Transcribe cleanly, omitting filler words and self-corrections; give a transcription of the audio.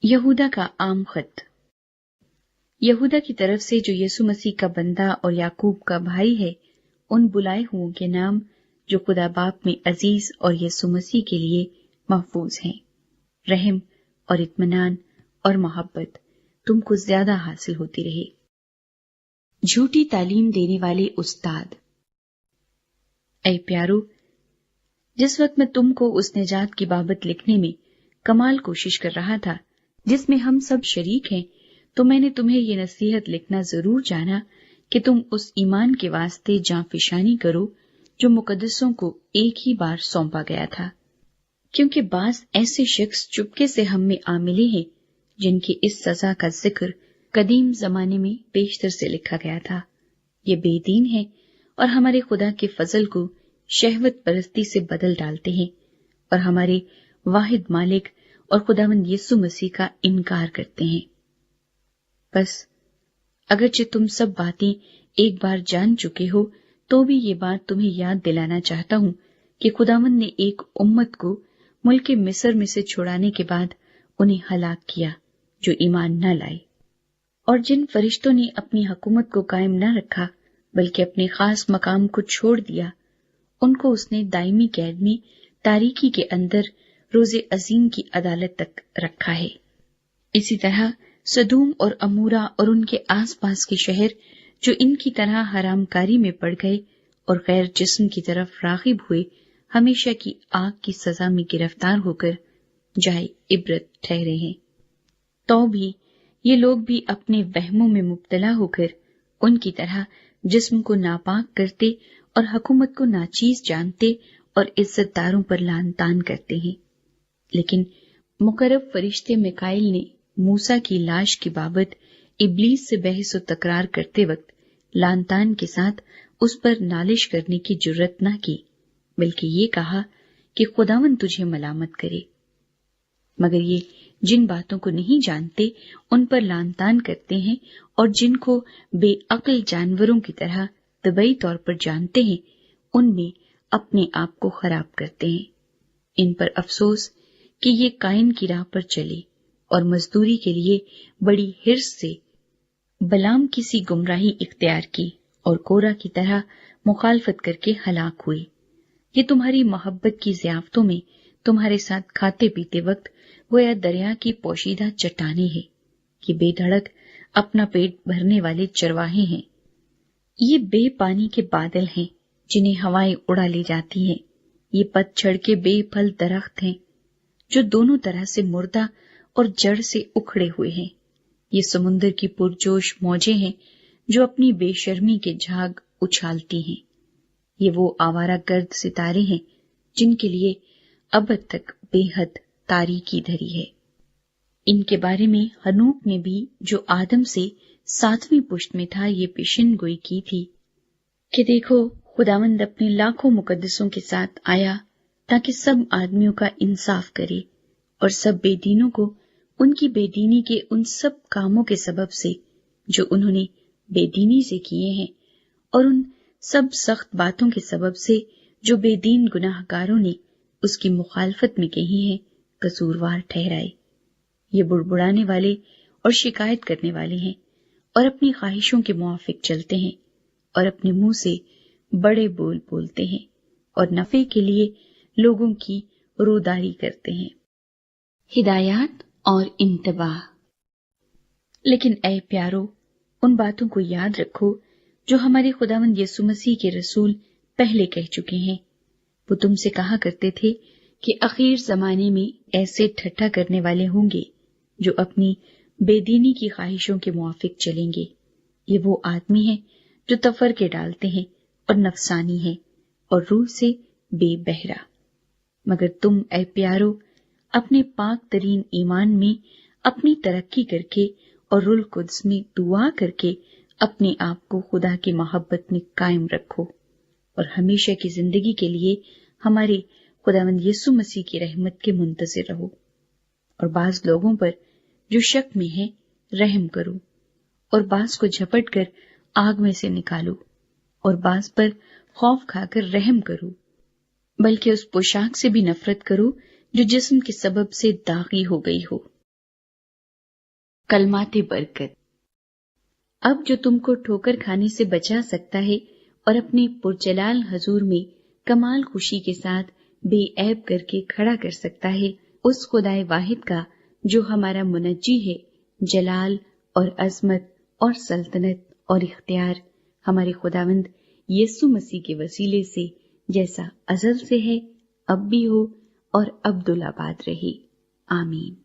یہودا کا عام خط۔ یہودا کی طرف سے جو یسوع مسیح کا بندہ اور یعقوب کا بھائی ہے، ان بلائے ہوں کے نام جو خدا باپ میں عزیز اور یسوع مسیح کے لیے محفوظ ہیں، رحم اور اطمینان اور محبت تم کو زیادہ حاصل ہوتی رہے۔ جھوٹی تعلیم دینے والے استاد۔ اے پیارو، جس وقت میں تم کو اس نجات کی بابت لکھنے میں کمال کوشش کر رہا تھا جس میں ہم سب شریک ہیں، تو میں نے تمہیں یہ نصیحت لکھنا ضرور جانا کہ تم اس ایمان کے واسطے جاں فشانی کرو جو مقدسوں کو ایک ہی بار سونپا گیا تھا، کیونکہ بعض ایسے شخص چپکے سے ہم میں آ ملے ہیں جن کی اس سزا کا ذکر قدیم زمانے میں بیشتر سے لکھا گیا تھا۔ یہ بے دین ہے اور ہمارے خدا کے فضل کو شہوت پرستی سے بدل ڈالتے ہیں اور ہمارے واحد مالک اور خداوند یسوع مسیح کا انکار کرتے ہیں۔ بس اگرچہ تم سب باتیں ایک بار جان چکے ہو، تو بھی یہ بات تمہیں یاد دلانا چاہتا ہوں کہ خداوند نے ایک امت کو ملک مصر میں سے چھڑانے کے بعد انہیں ہلاک کیا جو ایمان نہ لائے، اور جن فرشتوں نے اپنی حکومت کو قائم نہ رکھا بلکہ اپنے خاص مقام کو چھوڑ دیا، ان کو اس نے دائمی قید میں تاریکی کے اندر روز عظیم کی عدالت تک رکھا ہے۔ اسی طرح سدوم اور عمورہ اور ان کے آس پاس کے شہر جو ان کی طرح حرام کاری میں پڑ گئے اور غیر جسم کی طرف راغب ہوئے، ہمیشہ کی آگ کی سزا میں گرفتار ہو کر جائے عبرت ٹھہرے ہیں۔ تو بھی یہ لوگ بھی اپنے وہموں میں مبتلا ہو کر ان کی طرح جسم کو ناپاک کرتے اور حکومت کو ناچیز جانتے اور عزت داروں پر لعن طعن کرتے ہیں۔ لیکن مقرب فرشتے میکائیل نے موسیٰ کی لاش کی بابت ابلیس سے بحث و تکرار کرتے وقت لعن طعن کے ساتھ اس پر نالش کرنے کی جرت نہ کی، بلکہ یہ کہا کہ خداوند تجھے ملامت کرے۔ مگر یہ جن باتوں کو نہیں جانتے ان پر لعن طعن کرتے ہیں، اور جن کو بے عقل جانوروں کی طرح طبعی طور پر جانتے ہیں ان میں اپنے آپ کو خراب کرتے ہیں۔ ان پر افسوس کہ یہ قائن کی راہ پر چلے اور مزدوری کے لیے بڑی حرص سے بلام کی سی گمراہی اختیار کی اور کورہ کی طرح مخالفت کر کے ہلاک ہوئے۔ یہ تمہاری محبت کی ضیافتوں میں تمہارے ساتھ کھاتے پیتے وقت گویا دریا کی پوشیدہ چٹانیں ہیں۔ یہ بے دھڑک اپنا پیٹ بھرنے والے چرواہے ہیں۔ یہ بے پانی کے بادل ہیں جنہیں ہوائیں اڑا لے جاتی ہیں۔ یہ پت چھڑ کے بے پھل درخت ہیں جو دونوں طرح سے مردہ اور جڑ سے اکھڑے ہوئے ہیں۔ یہ سمندر کی پرجوش موجیں ہیں جو اپنی بے شرمی کے جھاگ اچھالتی ہیں۔ یہ وہ آوارہ گرد ستارے ہیں جن کے لیے ابد تک بے حد تاریکی دھری ہے۔ ان کے بارے میں ہنوک نے بھی جو آدم سے 7ویں پشت میں تھا یہ پیشن گوئی کی تھی کہ دیکھو خداوند اپنے لاکھوں مقدسوں کے ساتھ آیا تاکہ سب آدمیوں کا انصاف کرے، اور سب بے دینوں کو ان کی بے دینی کے ان سب کاموں کے سبب سے جو انہوں نے بے دینی سے کیے ہیں، اور ان سب سخت باتوں کے سبب سے جو بے دین گناہ گاروں نے اس کی مخالفت میں کہی ہیں، قصوروار ٹھہرائے۔ یہ بڑبڑانے والے اور شکایت کرنے والے ہیں اور اپنی خواہشوں کے موافق چلتے ہیں اور اپنے منہ سے بڑے بول بولتے ہیں اور نفع کے لیے لوگوں کی روداری کرتے ہیں۔ ہدایات اور انتباہ۔ لیکن اے پیارو، ان باتوں کو یاد رکھو جو ہمارے خداوند یسوع مسیح کے رسول پہلے کہہ چکے ہیں۔ وہ تم سے کہا کرتے تھے کہ اخیر زمانے میں ایسے ٹھٹھا کرنے والے ہوں گے جو اپنی بے دینی کی خواہشوں کے موافق چلیں گے۔ یہ وہ آدمی ہیں جو تفرقے ڈالتے ہیں اور نفسانی ہیں اور روح سے بے بہرا۔ مگر تم اے پیارو اپنے پاک ترین ایمان میں اپنی ترقی کر کے اور روح القدس میں دعا کر کے اپنے آپ کو خدا کی محبت میں قائم رکھو، اور ہمیشہ کی زندگی کے لیے ہمارے خداوند یسوع مسیح کی رحمت کے منتظر رہو۔ اور بعض لوگوں پر جو شک میں ہیں رحم کرو، اور بعض کو جھپٹ کر آگ میں سے نکالو، اور بعض پر خوف کھا کر رحم کرو، بلکہ اس پوشاک سے بھی نفرت کرو جو جسم کے سبب سے داغی ہو گئی ہو۔ کلمات برکت۔ اب جو تم کو ٹھوکر کھانے سے بچا سکتا ہے اور اپنے پرجلال حضور میں کمال خوشی کے ساتھ بے عیب کر کے کھڑا کر سکتا ہے، اس خدائے واحد کا جو ہمارا منجی ہے، جلال اور عظمت اور سلطنت اور اختیار ہمارے خداوند یسوع مسیح کے وسیلے سے جیسا ازل سے ہے، اب بھی ہو اور ابدالآباد رہے، آمین۔